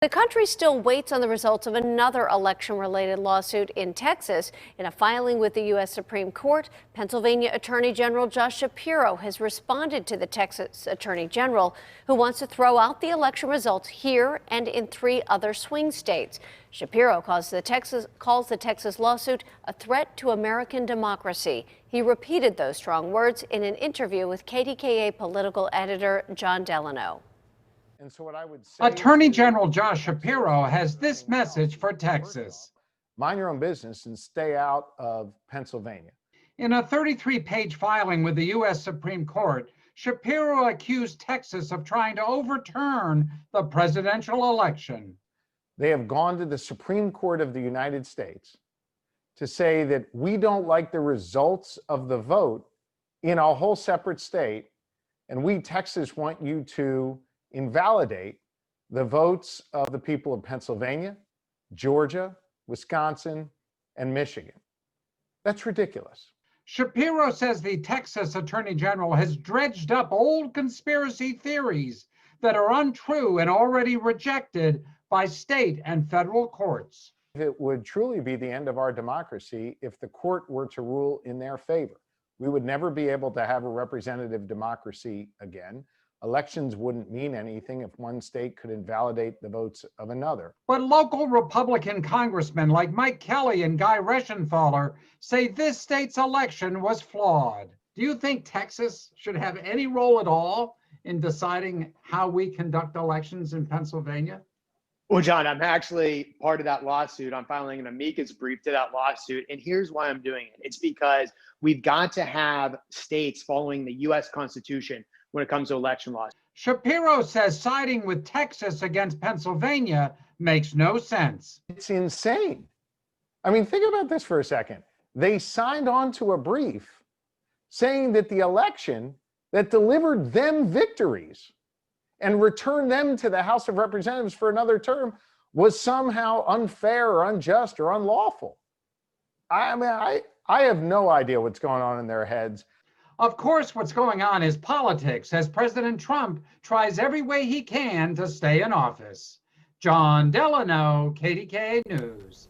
The country still waits on the results of another election-related lawsuit in Texas. In a filing with the U.S. Supreme Court, Pennsylvania Attorney General Josh Shapiro has responded to the Texas Attorney General, who wants to throw out the election results here and in 3 other swing states. Shapiro calls the Texas lawsuit a threat to American democracy. He repeated those strong words in an interview with KDKA political editor John Delano. And so what I would say Attorney General Josh Shapiro has this message for Texas. Mind your own business and stay out of Pennsylvania. In a 33-page filing with the U.S. Supreme Court, Shapiro accused Texas of trying to overturn the presidential election. They have gone to the Supreme Court of the United States to say that we don't like the results of the vote in a whole separate state, and we, Texas, want you to invalidate the votes of the people of Pennsylvania, Georgia, Wisconsin, and Michigan. That's ridiculous. Shapiro says the Texas Attorney General has dredged up old conspiracy theories that are untrue and already rejected by state and federal courts. It would truly be the end of our democracy if the court were to rule in their favor. We would never be able to have a representative democracy again. Elections wouldn't mean anything if one state could invalidate the votes of another. But local Republican congressmen like Mike Kelly and Guy Reschenthaler say this state's election was flawed. Do you think Texas should have any role at all in deciding how we conduct elections in Pennsylvania? Well, John, I'm actually part of that lawsuit. I'm filing an amicus brief to that lawsuit. And here's why I'm doing it. It's because we've got to have states following the U.S. Constitution when it comes to election laws. Shapiro says siding with Texas against Pennsylvania makes no sense. It's insane. I mean, think about this for a second. They signed on to a brief saying that the election that delivered them victories and returned them to the House of Representatives for another term was somehow unfair or unjust or unlawful. I have no idea what's going on in their heads. Of course, what's going on is politics as President Trump tries every way he can to stay in office. John Delano, KDKA News.